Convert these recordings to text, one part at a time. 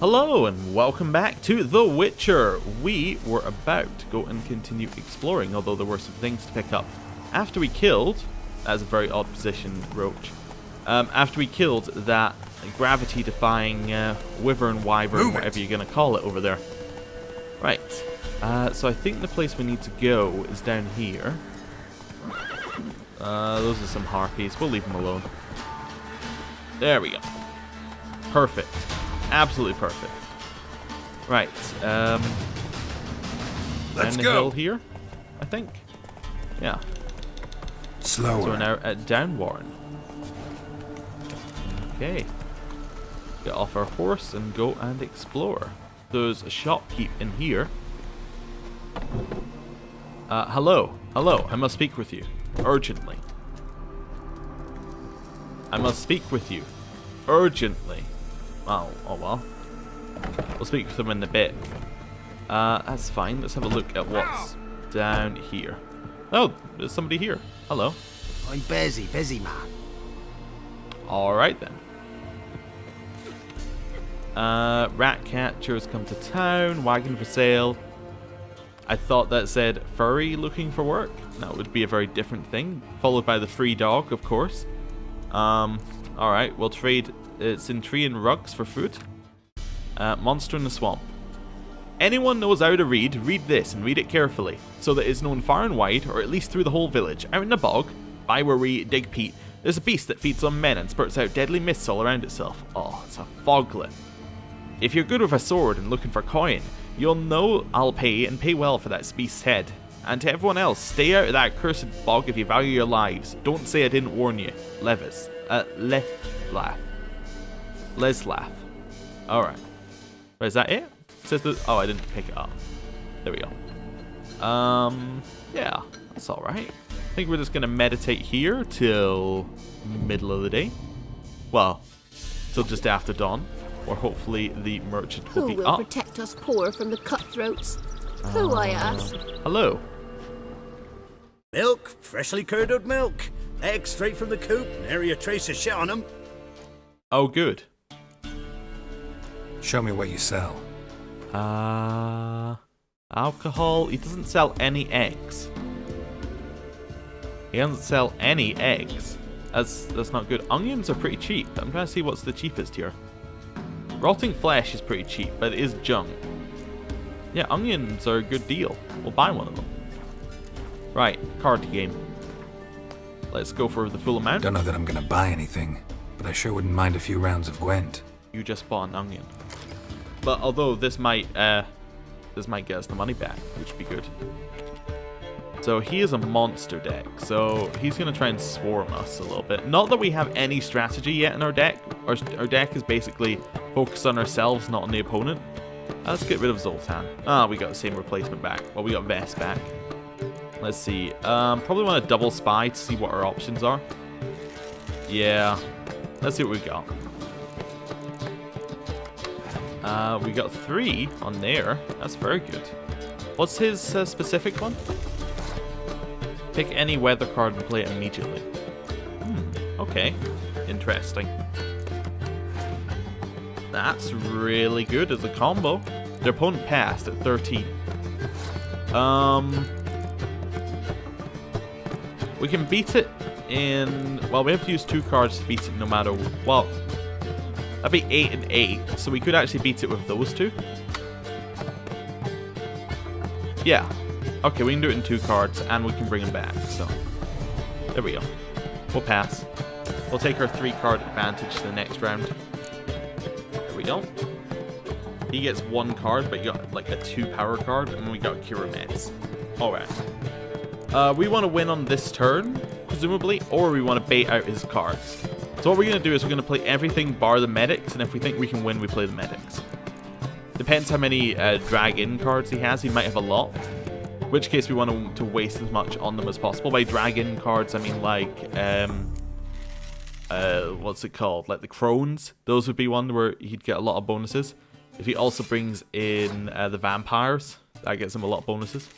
Hello and welcome back to The Witcher. We were about to go and continue exploring, although there were some things to pick up. After we killed, that's a very odd position, Roach. After we killed that gravity-defying wyvern, whatever you're going to call it over there. Right, so I think the place we need to go is down here. Those are some harpies, we'll leave them alone. There we go. Perfect. Absolutely perfect. Right, let's down the go hill here, I think. Yeah. Slower. So we're now at Downwarren. Okay. Get off our horse and go and explore. There's a shopkeep in here. Hello. Hello. I must speak with you. Urgently. I must speak with you. Urgently. Oh well. We'll speak with them in a bit. That's fine. Let's have a look at what's down here. Oh, there's somebody here. Hello. I'm busy man. Alright then. Rat catchers come to town, wagon for sale. I thought that said furry looking for work. That would be a very different thing. Followed by the free dog, of course. Alright, we'll trade Ciri and rugs for food. Monster in the swamp. Anyone knows how to read this and read it carefully, so that it's known far and wide, or at least through the whole village. Out in the bog, by where we dig peat, there's a beast that feeds on men and spurts out deadly mists all around itself. Oh, it's a foglet. If you're good with a sword and looking for coin, you'll know I'll pay, and pay well, for that beast's head. And to everyone else, stay out of that cursed bog if you value your lives. Don't say I didn't warn you. Levis. Leslaff. Alright. Is that it? Says the, oh, I didn't pick it up. There we go. Yeah, that's alright. I think we're just gonna meditate here till middle of the day. Well, till just after dawn. Or hopefully the merchant will be up. Who will protect us poor from the cutthroats? Who, I ask? Hello. Milk, freshly curdled milk. Eggs straight from the coop, nary a trace of shit on them. Oh, good. Show me what you sell. Alcohol. He doesn't sell any eggs. He doesn't sell any eggs. That's not good. Onions are pretty cheap. I'm trying to see what's the cheapest here. Rotting flesh is pretty cheap, but it is junk. Yeah, onions are a good deal. We'll buy one of them. Right, card game. Let's go for the full amount. Don't know that I'm gonna buy anything, but I sure wouldn't mind a few rounds of Gwent. You just bought an onion. But although this might get us the money back, which would be good. So he is a monster deck, so he's going to try and swarm us a little bit. Not that we have any strategy yet in our deck. Our deck is basically focused on ourselves, not on the opponent. Let's get rid of Zoltan. We got the same replacement back. Well, we got Vest back. Let's see. Probably want to double spy to see what our options are. Yeah. Let's see what we got. We got 3 on there. That's very good. What's his specific one? Pick any weather card and play it immediately. Okay. Interesting. That's really good as a combo. Their opponent passed at 13. We can beat it in... Well, we have to use 2 cards to beat it no matter... Well, that'd be 8 and 8, so we could actually beat it with those 2. Yeah. Okay, we can do it in 2 cards, and we can bring them back, so... There we go. We'll pass. We'll take our 3-card advantage to the next round. There we go. He gets 1 card, but you got, like, a 2-power card, and we got Cure Meds. Alright. We want to win on this turn, presumably, or we want to bait out his cards. So what we're going to do is we're going to play everything bar the medics, and if we think we can win, we play the medics. Depends how many drag-in cards he has. He might have a lot. In which case we want to waste as much on them as possible. By drag-in cards, I mean like, what's it called? Like the Crones. Those would be one where he'd get a lot of bonuses. If he also brings in the Vampires, that gets him a lot of bonuses.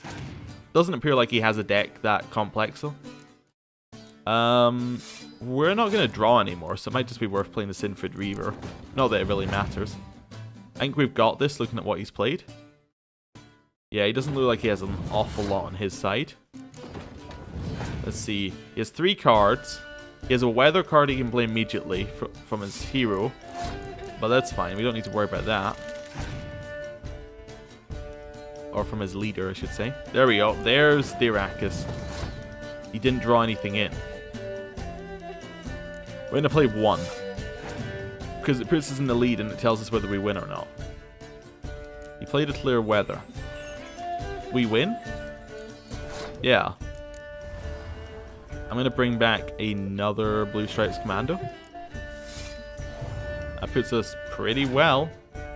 Doesn't appear like he has a deck that complex though. We're not going to draw anymore, so it might just be worth playing the Sinfred Reaver. Not that it really matters. I think we've got this looking at what he's played. Yeah, he doesn't look like he has an awful lot on his side. Let's see. He has 3 cards. He has a weather card he can play immediately from his hero. But that's fine. We don't need to worry about that. Or from his leader, I should say. There we go. There's the Arrakis. He didn't draw anything in. We're going to play 1. Because it puts us in the lead and it tells us whether we win or not. He played a clear weather. We win? Yeah. I'm going to bring back another Blue Stripes Commando. That puts us pretty well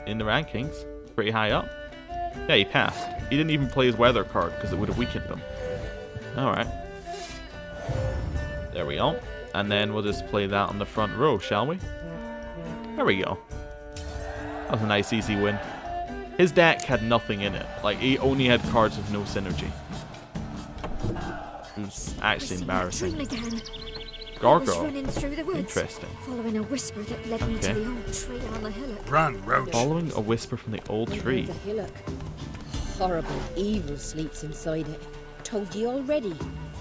in the rankings. Pretty high up. Yeah, he passed. He didn't even play his weather card because it would have weakened him. Alright. There we go. And then we'll just play that on the front row, shall we? There we go. That was a nice, easy win. His deck had nothing in it. Like, he only had cards with no synergy. It was actually embarrassing. Gargoyle. Interesting. Following a whisper that led me to the old tree on the hillock. Run, Roach. Following a whisper from the old tree. The hillock. Horrible evil sleeps inside it. Told ye already.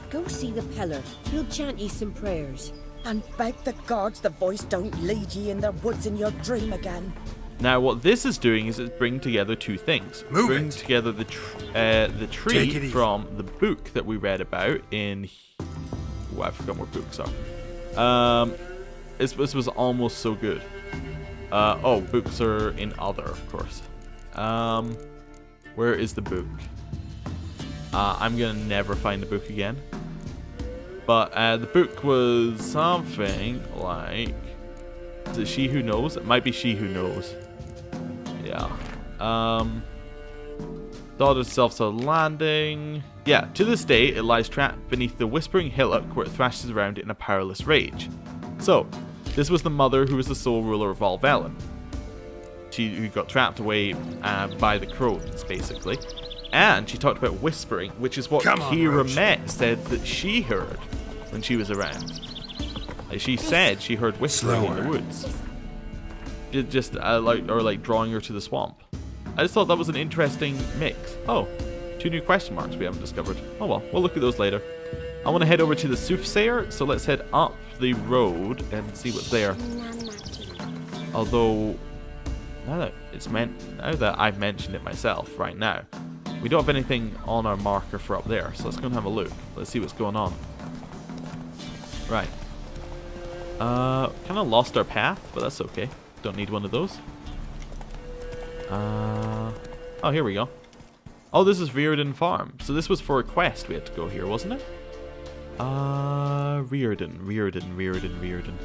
Go see the Peller. He'll chant ye some prayers. And beg the gods the voice don't lead ye in the woods in your dream again. Now, what this is doing is it's bringing together 2 things. Bringing together the tree from the book that we read about in... Oh, I forgot what books are. This was almost so good. Oh, books are in other, of course. Where is the book? I'm gonna never find the book again. But the book was something like... Is it She Who Knows? It might be She Who Knows. Yeah. Daughter of Self-Sod Landing. Yeah, to this day, it lies trapped beneath the Whispering Hillock where it thrashes around in a powerless rage. So, this was the mother who was the sole ruler of all Velen. Who got trapped away by the crones, basically. And she talked about whispering, which is what Kira Met said that she heard when she was around. Like, she said she heard whispering in the woods. Just like drawing her to the swamp. I just thought that was an interesting mix. Oh, 2 new question marks we haven't discovered. Oh well, we'll look at those later. I want to head over to the Soothsayer, so let's head up the road and see what's there. Although, now that I've mentioned it myself right now, we don't have anything on our marker for up there, so let's go and have a look. Let's see what's going on. Right. Kind of lost our path, but that's okay. Don't need one of those. Oh, here we go. Oh, this is Reardon Farm. So this was for a quest we had to go here, wasn't it? Reardon.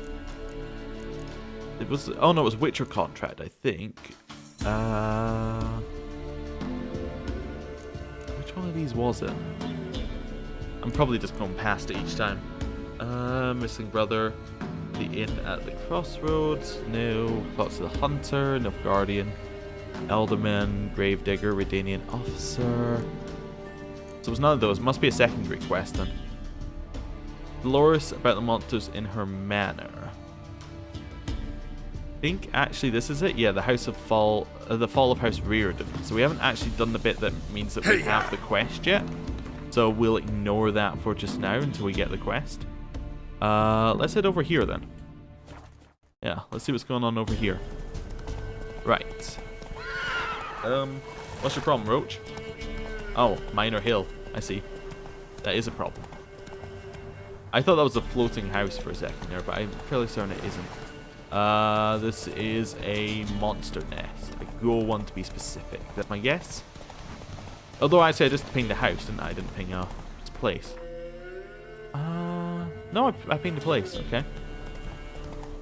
It was... Oh, no, it was Witcher Contract, I think. Which one of these was it? I'm probably just going past it each time. Missing Brother. The Inn at the Crossroads. No. Thoughts of the Hunter. Nilfgaardian. Elderman. Gravedigger. Redanian Officer. So it was none of those. Must be a secondary quest then. Dolores about the monsters in her manor. I think actually this is it. Yeah, the Fall of House Reardon. So we haven't actually done the bit that means that we have the quest yet. So we'll ignore that for just now until we get the quest. Let's head over here then. Yeah, let's see what's going on over here. Right. What's your problem, Roach? Oh, Minor Hill. I see. That is a problem. I thought that was a floating house for a second there, but I'm fairly certain it isn't. This is a monster nest. A ghoul one to be specific. That's my guess. Although actually I just pinged the house, didn't I? I didn't ping its place. No, I pinged the place. Okay.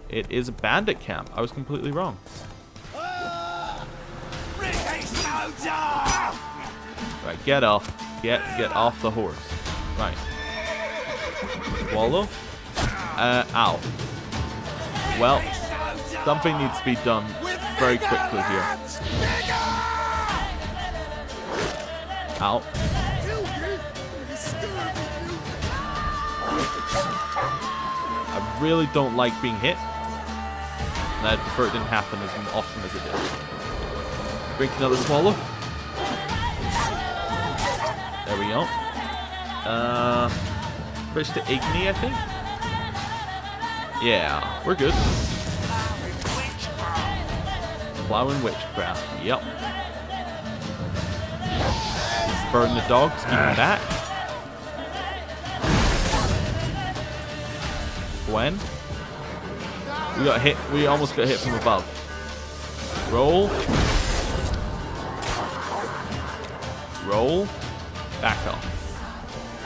It is a bandit camp. I was completely wrong. Right, get off. Get off the horse. Right. Swallow. Ow. Well, something needs to be done very quickly here. Ow. I really don't like being hit. And I'd prefer it didn't happen as often as it did. Drink another swallow. There we go. Switch to Igni, I think. Yeah, we're good. Plowing Witchcraft. Yep. Burn the dogs. Keep them back. Gwen. We got hit. We almost got hit from above. Roll. Roll. Back off.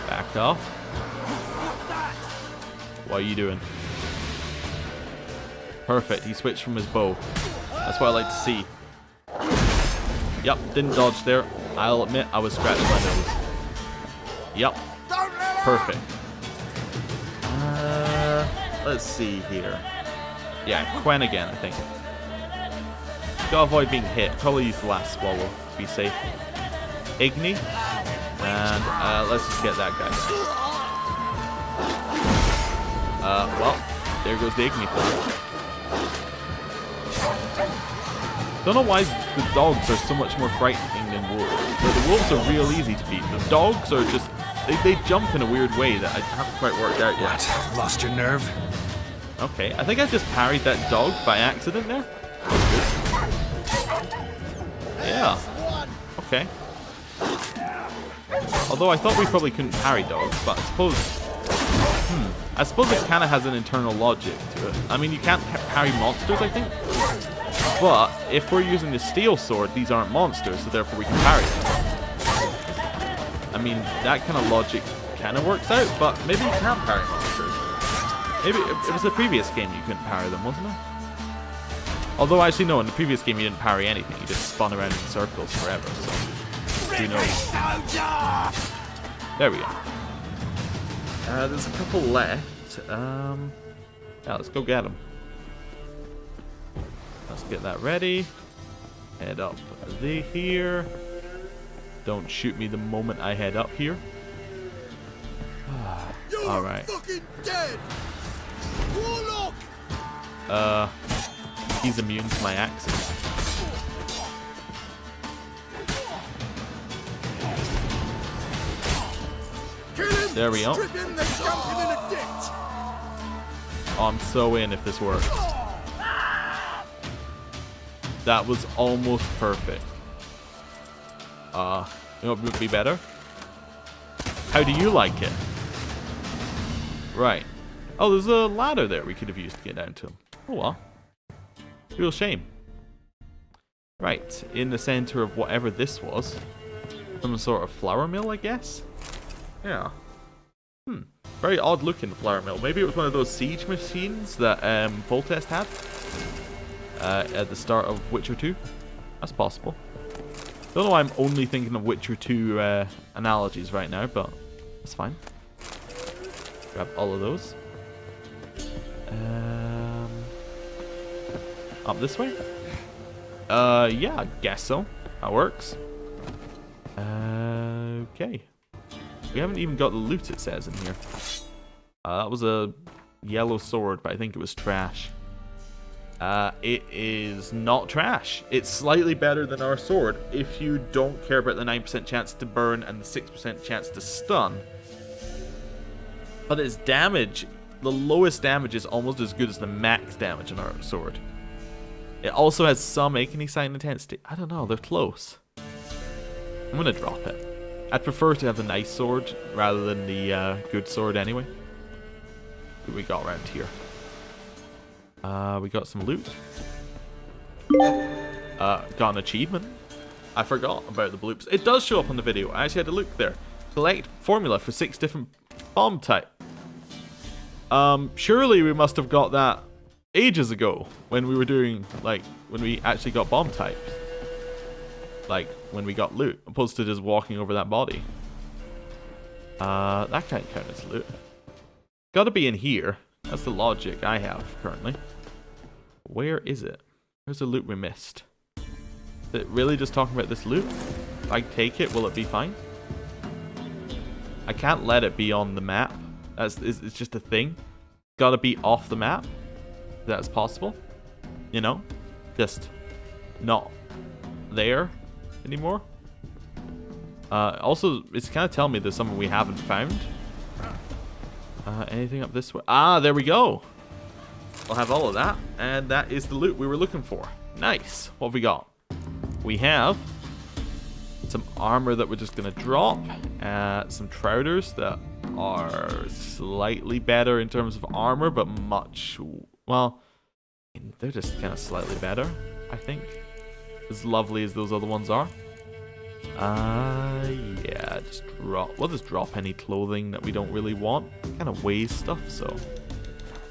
Back off. What are you doing? Perfect. He switched from his bow. That's what I like to see. Yep. Didn't dodge there. I'll admit I was scratching my nose. Yep. Perfect. Let's see here. Yeah, Gwen again, I think. Gotta avoid being hit. Probably use the last swallow to be safe. Igni. And let's just get that guy. Well, there goes the Igni player. Don't know why the dogs are so much more frightening than wolves. So the wolves are real easy to beat. The dogs are just... They jump in a weird way that I haven't quite worked out yet. What? Lost your nerve? Okay, I think I just parried that dog by accident there. Yeah. Okay. Although I thought we probably couldn't parry dogs, but I suppose it kind of has an internal logic to it. I mean, you can't parry monsters, I think. But if we're using the steel sword, these aren't monsters, so therefore we can parry them. I mean, that kind of logic kind of works out, but maybe you can't parry monsters. Maybe it was the previous game you couldn't parry them, wasn't it? Although, actually, no, in the previous game you didn't parry anything. You just spun around in circles forever, so who knows? There we go. There's a couple left. Yeah, let's go get them. Let's get that ready. Head up here. Don't shoot me the moment I head up here. Alright. He's immune to my axes. There we go. Oh, I'm so in if this works. That was almost perfect. You know what would be better? How do you like it? Right. Oh, there's a ladder there we could have used to get down to him. Oh well. Real shame. Right, in the center of whatever this was. Some sort of flour mill, I guess? Yeah. Very odd looking flour mill. Maybe it was one of those siege machines that Voltest had at the start of Witcher 2. That's possible. Don't know why I'm only thinking of Witcher 2 analogies right now, but that's fine. Grab all of those. Up this way? Yeah, I guess so. That works. Okay. We haven't even got the loot, it says in here. That was a yellow sword, but I think it was trash. It is not trash. It's slightly better than our sword if you don't care about the 9% chance to burn and the 6% chance to stun. But its damage, the lowest damage is almost as good as the max damage on our sword. It also has some Agony Sign intensity. I don't know, they're close. I'm gonna drop it. I'd prefer to have the nice sword rather than the good sword anyway. What do we got around here? We got some loot. Got an achievement. I forgot about the bloops. It does show up on the video. I actually had to look there. Collect formula for 6 different bomb type. Surely we must have got that ages ago when we were doing, like, when we actually got bomb types. Like, when we got loot, opposed to just walking over that body. That can't count as loot. Gotta be in here. That's the logic I have currently. Where is it? Where's the loot we missed? Is it really just talking about this loot? If I take it, will it be fine? I can't let it be on the map. It's just a thing. Gotta be off the map. If that's possible. You know? Just not there anymore. Also, it's kind of telling me there's something we haven't found. Anything up this way? Ah, there we go. We'll have all of that, and that is the loot we were looking for. Nice. What have we got? We have some armor that we're just going to drop. Some trousers that are slightly better in terms of armor, but much... Well, they're just kind of slightly better, I think. As lovely as those other ones are. Yeah, just drop. We'll just drop any clothing that we don't really want. It kind of weighs stuff, so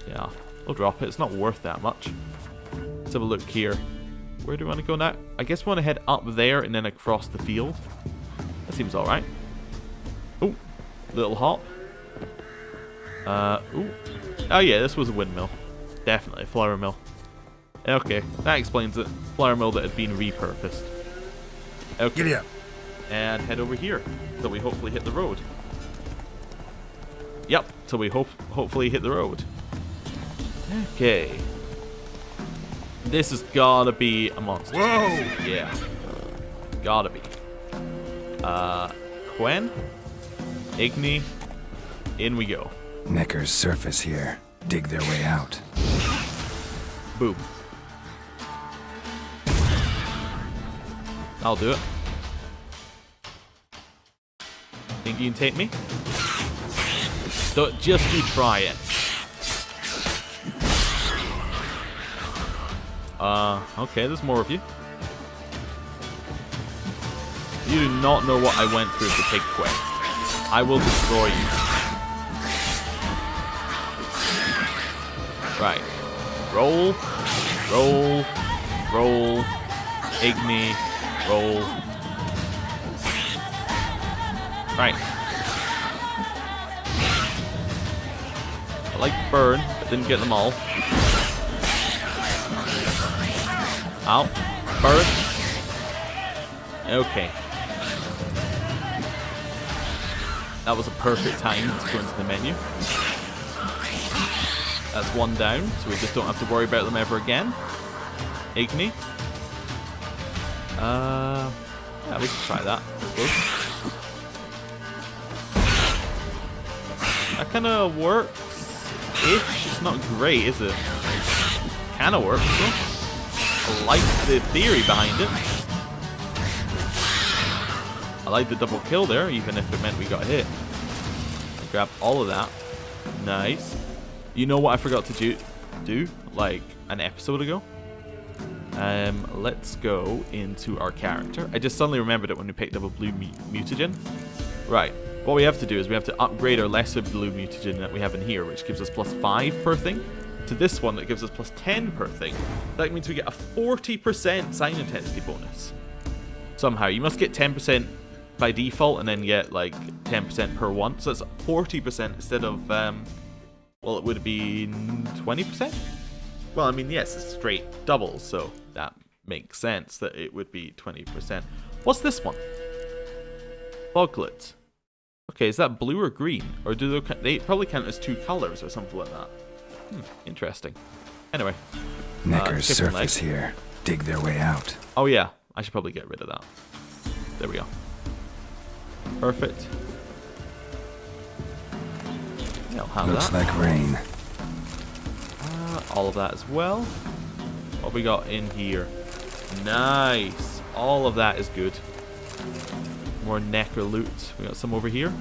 yeah, we'll drop it. It's not worth that much. Let's have a look here. Where do we want to go now? I guess we want to head up there and then across the field. That seems all right. Oh, little hop. Ooh. Oh yeah, this was a windmill. Definitely a flour mill. Okay, that explains it. Flour mill that had been repurposed. Okay. Giddy up. And head over here till we hopefully hit the road. Yep, till we hopefully hit the road. Okay. This has gotta be a monster. Whoa! Yeah. Gotta be. Quen? Igni? In we go. Necker's surface here. Dig their way out. Boom. I'll do it. Think you can take me? Just you try it. Okay, there's more of you. You do not know what I went through to take Quest. I will destroy you. Right. Roll. Roll. Roll. Igni. Roll. Right. I like burn, but didn't get them all. Ow. Burn. Okay. That was a perfect time to go into the menu. That's one down, so we just don't have to worry about them ever again. Igni. Yeah, we can try that, I suppose. That kind of works-ish. It's not great, is it? Kind of works, though. I like the theory behind it. I like the double kill there, even if it meant we got hit. I grab all of that. Nice. You know what I forgot to do like an episode ago? Let's go into our character. I just suddenly remembered it when we picked up a blue mutagen. Right. What we have to do is we have to upgrade our lesser blue mutagen that we have in here, which gives us +5 per thing, to this one that gives us +10 per thing. That means we get a 40% sign intensity bonus. Somehow. You must get 10% by default and then get like 10% per one. So that's 40% instead of, well, it would be 20%? Well, I mean, yes, it's straight double, so that makes sense that it would be 20%. What's this one? Boglet. Okay, is that blue or green? Or do they probably count as two colors or something like that? Interesting. Anyway. Necker's surface here. Dig their way out. Oh yeah, I should probably get rid of that. There we go. Perfect. Yeah, I'll have Looks that. like rain. All of that as well. What have we got in here? Nice. All of that is good. More Necker loot. We got some over here.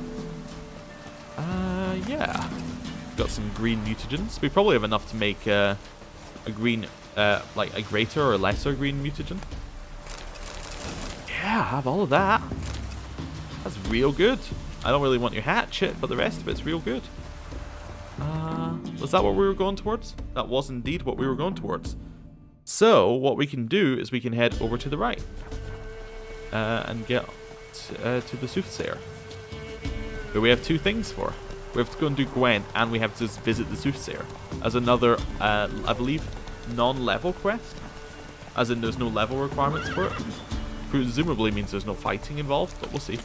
Yeah. Got some green mutagens. We probably have enough to make a green, like a greater or lesser green mutagen. Yeah, I have all of that. That's real good. I don't really want your hatchet, but the rest of it's real good. Was that what we were going towards? That was indeed what we were going towards. So, what we can do is we can head over to the right. And get to the Soothsayer. Who we have two things for. We have to go and do Gwen, and we have to visit the Soothsayer. As another, I believe, non-level quest. As in, there's no level requirements for it. Presumably means there's no fighting involved, but we'll see.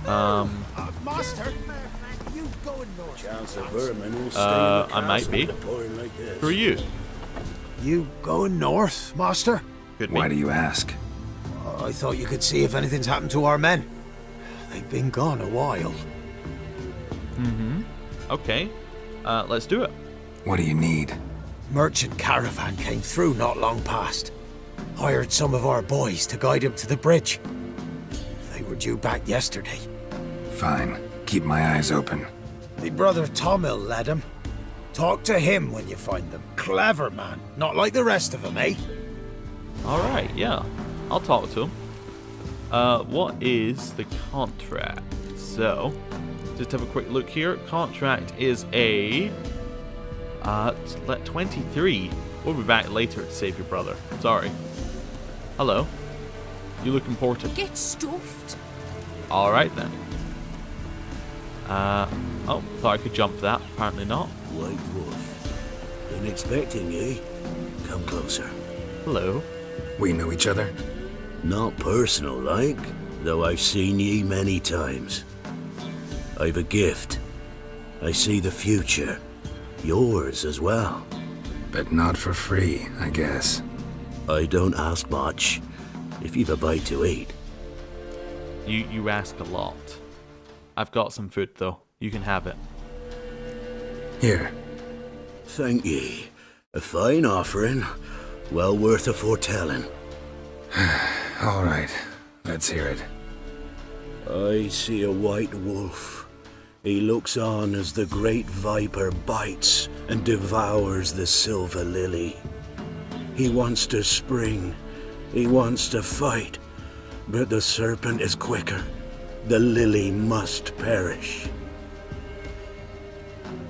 Master, you going north? Chance of vermin will stay in the I might be. like this. Who are you? You going north, Master? Could Why be. do you ask? I thought you could see if anything's happened to our men. They've been gone a while. Okay, let's do it. What do you need? Merchant caravan came through not long past. Hired some of our boys to guide him to the bridge. They were due back yesterday. Fine. Keep my eyes open. My brother Tomil led him. Talk to him when you find them. Clever man, not like the rest of them, eh? Alright, yeah. I'll talk to him. What is the contract? So, just have a quick look here. Contract is a 23. We'll be back later to save your brother. Sorry. Hello. You look important. Get stuffed. Alright then. Oh, thought I could jump that. Apparently not. White Wolf. Been expecting ye. Come closer. Hello. We know each other? Not personal like, though I've seen ye many times. I've a gift. I see the future. Yours as well. But not for free, I guess. I don't ask much. If you've a bite to eat. You ask a lot. I've got some food though. You can have it. Here. Thank ye. A fine offering. Well worth a foretelling. All right. Let's hear it. I see a white wolf. He looks on as the great viper bites and devours the silver lily. He wants to spring. He wants to fight. But the serpent is quicker. The lily must perish.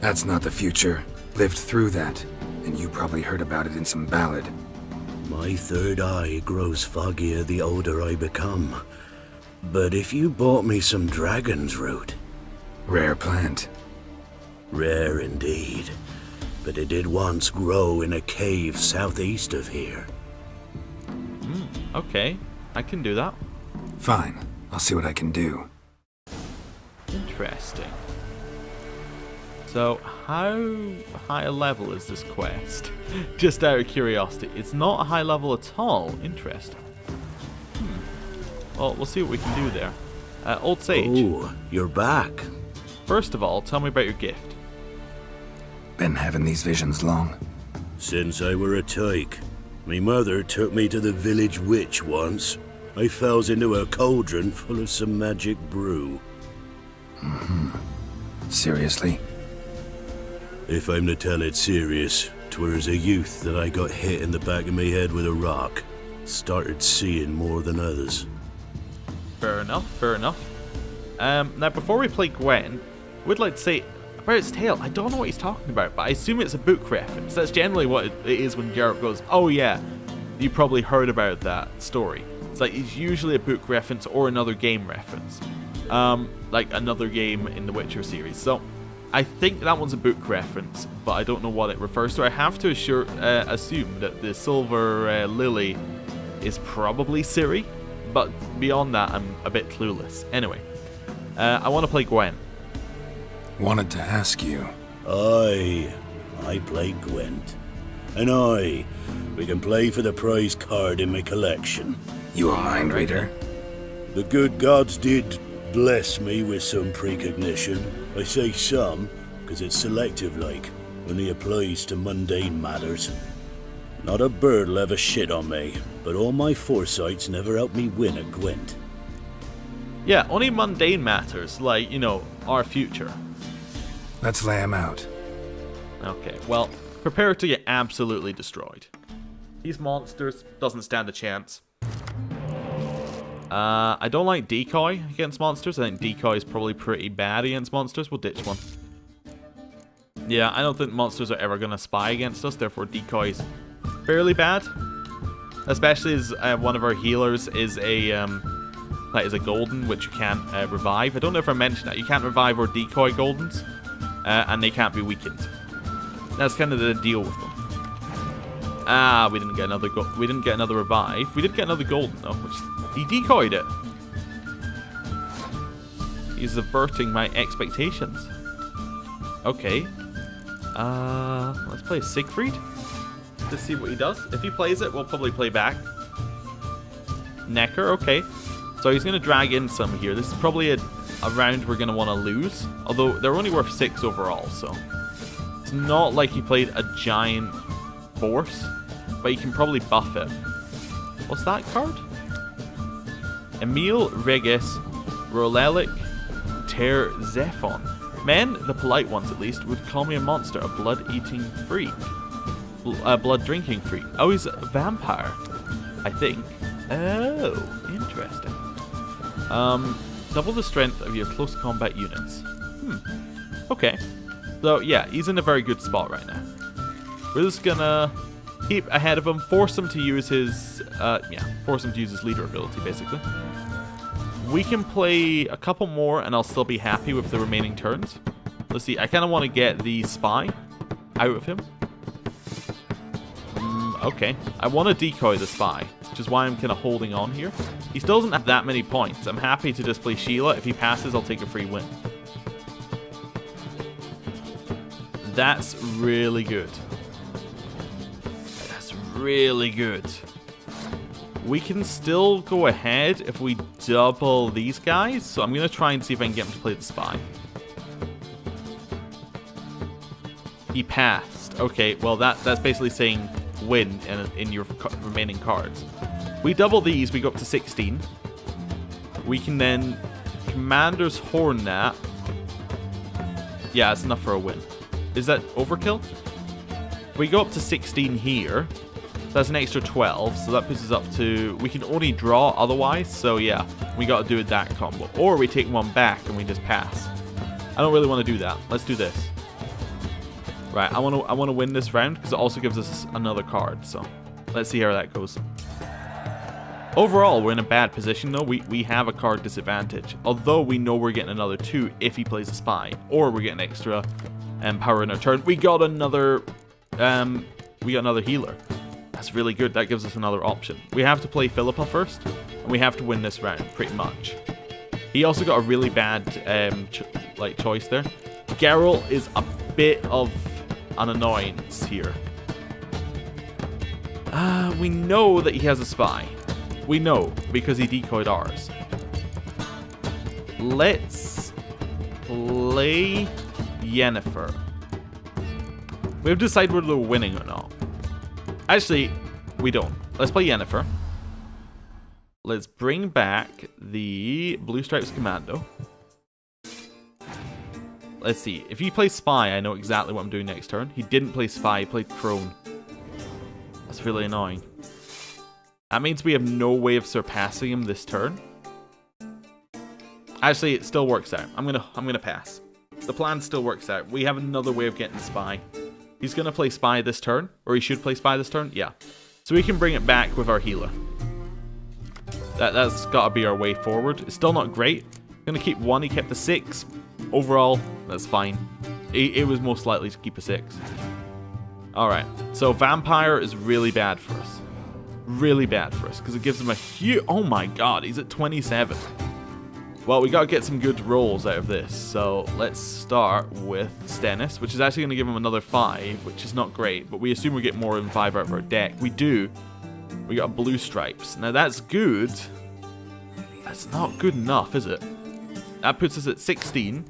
That's not the future. Lived through that, and you probably heard about it in some ballad. My third eye grows foggier the older I become. But if you bought me some dragon's root... Rare plant. Rare indeed. But it did once grow in a cave southeast of here. Okay, I can do that. Fine. I'll see what I can do. Interesting. So, how high a level is this quest? Just out of curiosity. It's not a high level at all. Interesting. Well, we'll see what we can do there. Old Sage. Oh, you're back. First of all, tell me about your gift. Been having these visions long? Since I were a tyke. Me mother took me to the village witch once. I fells into a cauldron full of some magic brew. Seriously? If I'm to tell it serious, 'twere as a youth that I got hit in the back of me head with a rock. Started seeing more than others. Fair enough, fair enough. Now, before we play Gwen, I would like to say about its tale. I don't know what he's talking about, but I assume it's a book reference. That's generally what it is when Geralt goes, oh yeah, you probably heard about that story. It's like it's usually a book reference or another game reference. Like another game in the Witcher series. So, I think that one's a book reference, but I don't know what it refers to. I have to assume that the silver lily is probably Ciri, but beyond that, I'm a bit clueless. Anyway, I want to play Gwen. Wanted to ask you. I play Gwent. And we can play for the prize card in my collection. You a mind reader? The good gods did bless me with some precognition. I say some, because it's selective like, only applies to mundane matters. Not a bird'll ever shit on me, but all my foresights never helped me win a Gwent. Yeah, only mundane matters, like, you know, our future. Let's lay him out. Okay, well, prepare to get absolutely destroyed. These monsters doesn't stand a chance. I don't like decoy against monsters. I think decoy is probably pretty bad against monsters. We'll ditch one. Yeah, I don't think monsters are ever going to spy against us, therefore decoy is fairly bad. Especially as one of our healers is a golden, which you can't revive. I don't know if I mentioned that. You can't revive or decoy goldens, and they can't be weakened. That's kind of the deal with them. Ah, we didn't get another revive. We did get another golden though, which he decoyed it. He's averting my expectations. Okay. Let's play Siegfried to see what he does. If he plays it, we'll probably play back. Necker, okay. So he's going to drag in some here. This is probably a round we're going to want to lose. Although they're only worth 6 overall, so... It's not like he played a giant force, but he can probably buff it. What's that card? Emil Regis Rolelic Ter Zephon. Men, the polite ones at least, would call me a monster, a blood-eating freak. A blood-drinking freak. Oh, he's a vampire, I think. Oh, interesting. Double the strength of your close combat units. Okay. So, yeah, he's in a very good spot right now. We're just gonna keep ahead of him, force him to use his, force him to use his leader ability, basically. We can play a couple more, and I'll still be happy with the remaining turns. Let's see, I kind of want to get the spy out of him. Okay, I want to decoy the spy, which is why I'm kind of holding on here. He still doesn't have that many points. I'm happy to just play Sheila. If he passes, I'll take a free win. That's really good. That's really good. We can still go ahead if we double these guys. So I'm going to try and see if I can get him to play the spy. He passed. Okay, well that's basically saying win in your remaining cards. We double these, we go up to 16. We can then Commander's Horn that. Yeah, that's enough for a win. Is that overkill? We go up to 16 here. That's an extra 12, so that puts us up to... We can only draw otherwise, so yeah, we got to do that combo. Or we take one back and we just pass. I don't really want to do that. Let's do this. Right, I want to win this round because it also gives us another card, so let's see how that goes. Overall, we're in a bad position though. We have a card disadvantage, although we know we're getting another 2 if he plays a spy, or we're getting extra power in our turn. We got another healer. That's really good. That gives us another option. We have to play Philippa first, and we have to win this round, pretty much. He also got a really bad choice there. Geralt is a bit of an annoyance here. We know that he has a spy. We know, because he decoyed ours. Let's play Yennefer. We have to decide whether we're winning or not. Actually, we don't. Let's play Yennefer. Let's bring back the Blue Stripes Commando. Let's see. If he plays Spy, I know exactly what I'm doing next turn. He didn't play Spy, he played Crone. That's really annoying. That means we have no way of surpassing him this turn. Actually, it still works out. I'm gonna pass. The plan still works out. We have another way of getting Spy. He's gonna play Spy this turn, or he should play Spy this turn. Yeah, so we can bring it back with our healer. That's gotta be our way forward. It's still not great. Gonna keep 1. He kept the 6. Overall, that's fine. It was most likely to keep a 6. All right. So Vampire is really bad for us. Really bad for us because it gives him a huge. Oh my God, he's at 27. Well, we gotta get some good rolls out of this. So let's start with Stennis, which is actually gonna give him another 5, which is not great. But we assume we get more than 5 out of our deck. We do. We got Blue Stripes. Now that's good. That's not good enough, is it? That puts us at 16.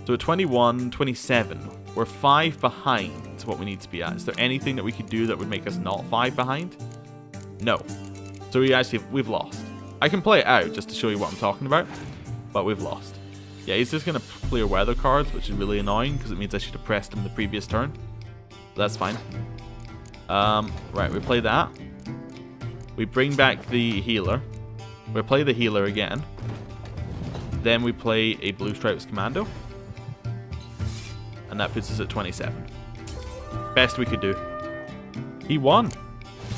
So 21, 27. We're 5 behind what we need to be at. Is there anything that we could do that would make us not 5 behind? No. So we've lost. I can play it out just to show you what I'm talking about, but we've lost. Yeah, he's just going to clear weather cards, which is really annoying because it means I should have pressed him the previous turn. That's fine. Right, we play that. We bring back the healer. We play the healer again. Then we play a Blue Stripes Commando. And that puts us at 27. Best we could do. He won.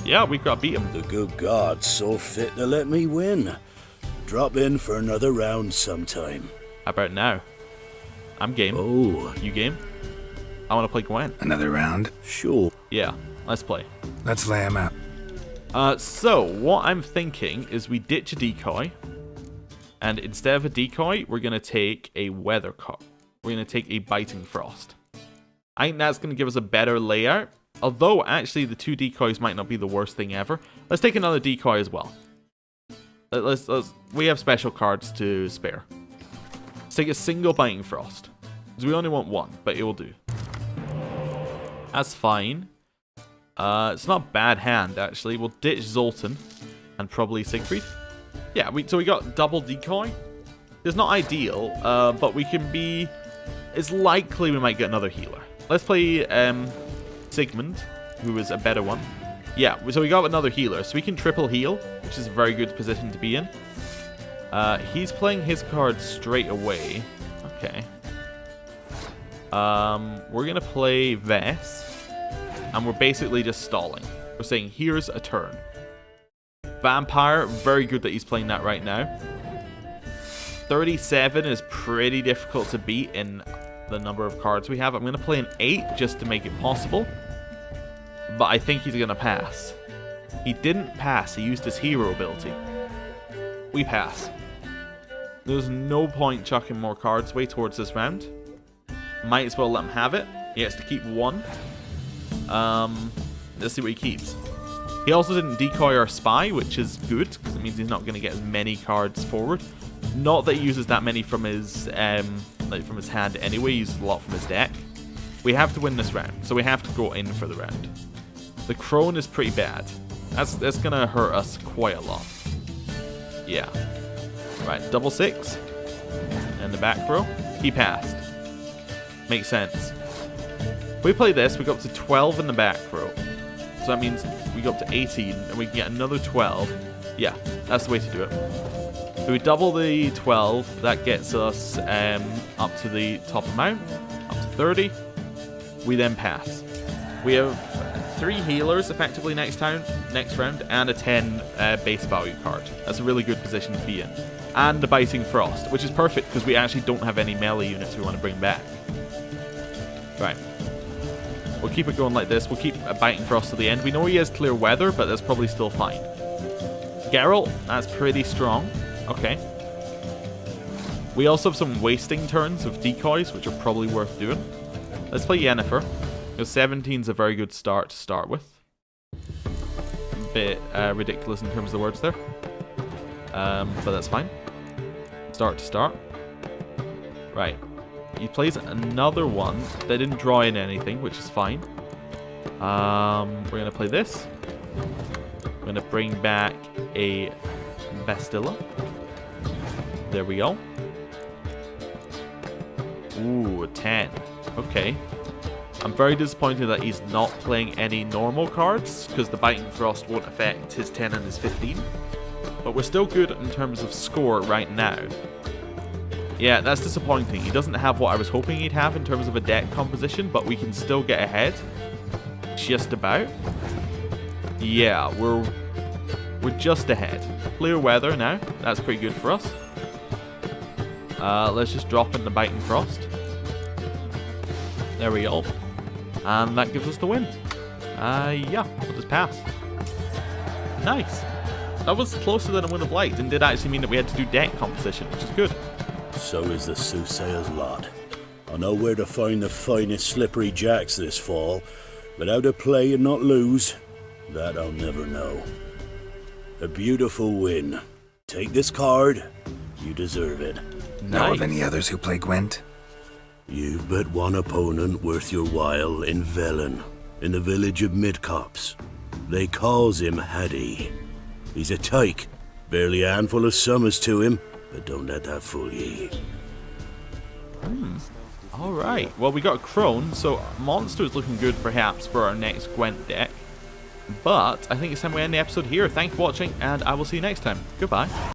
Yeah, we got to beat him. The good gods so fit to let me win. Drop in for another round sometime. How about now? I'm game. Oh. You game? I want to play Gwen. Another round? Sure. Yeah, let's play. Let's lay him out. So, what I'm thinking is we ditch a decoy. And instead of a decoy, we're going to take a weather card. We're going to take a Biting Frost. I think that's going to give us a better layout. Although, actually, the 2 decoys might not be the worst thing ever. Let's take another decoy as well. We have special cards to spare. Let's take a single Biting Frost. Because we only want one, but it will do. That's fine. It's not a bad hand, actually. We'll ditch Zoltan and probably Siegfried. Yeah, so we got double decoy. It's not ideal, but we can be... It's likely we might get another healer. Let's play Sigmund, who is a better one. Yeah, so we got another healer, so we can triple heal, which is a very good position to be in. He's playing his card straight away. Okay. We're going to play Vess, and we're basically just stalling. We're saying, here's a turn. Vampire, very good that he's playing that right now. 37 is pretty difficult to beat in the number of cards we have. I'm going to play an 8 just to make it possible. But I think he's going to pass. He didn't pass. He used his hero ability. We pass. There's no point chucking more cards way towards this round. Might as well let him have it. He has to keep one. Let's see what he keeps. He also didn't decoy our spy, which is good, because it means he's not going to get as many cards forward. Not that he uses that many from his from his hand anyway. He uses a lot from his deck. We have to win this round, so we have to go in for the round. The crone is pretty bad. That's going to hurt us quite a lot. Yeah. Right, double 6. And the back row. He passed. Makes sense. If we play this, we go up to 12 in the back row. So that means we go up to 18, and we can get another 12. Yeah, that's the way to do it. So we double the 12. That gets us up to the top amount. Up to 30. We then pass. We have 3 healers effectively next round, and a 10 base value card. That's a really good position to be in. And the Biting Frost, which is perfect because we actually don't have any melee units we want to bring back. Right. We'll keep it going like this. We'll keep Biting Frost to the end. We know he has clear weather, but that's probably still fine. Geralt, that's pretty strong. Okay. We also have some wasting turns of decoys, which are probably worth doing. Let's play Yennefer. 17 is a very good start to start with. A bit ridiculous in terms of the words there. But that's fine. Start to start. Right. He plays another one. They didn't draw in anything, which is fine. We're going to play this. We're going to bring back a Bastilla. There we go. Ooh, a 10. Okay. I'm very disappointed that he's not playing any normal cards, because the Biting Frost won't affect his 10 and his 15. But we're still good in terms of score right now. Yeah, that's disappointing. He doesn't have what I was hoping he'd have in terms of a deck composition, but we can still get ahead. Just about. Yeah, we're just ahead. Clear weather now. That's pretty good for us. Let's just drop in the Biting Frost. There we go. And that gives us the win. Yeah, we'll just pass. Nice. That was closer than I would have liked, and did actually mean that we had to do deck composition, which is good. So is the Soothsayer's lot. I know where to find the finest slippery jacks this fall, but how to play and not lose, that I'll never know. A beautiful win. Take this card. You deserve it. Know of Nice. any others who play Gwent? You've but one opponent worth your while in Velen, in the village of Midcopse. They calls him Haddy. He's a tyke, barely a handful of summers to him, but don't let that fool ye. Alright, well we got a crone, so monster's looking good perhaps for our next Gwent deck. But I think it's time we end the episode here. Thanks for watching, and I will see you next time. Goodbye.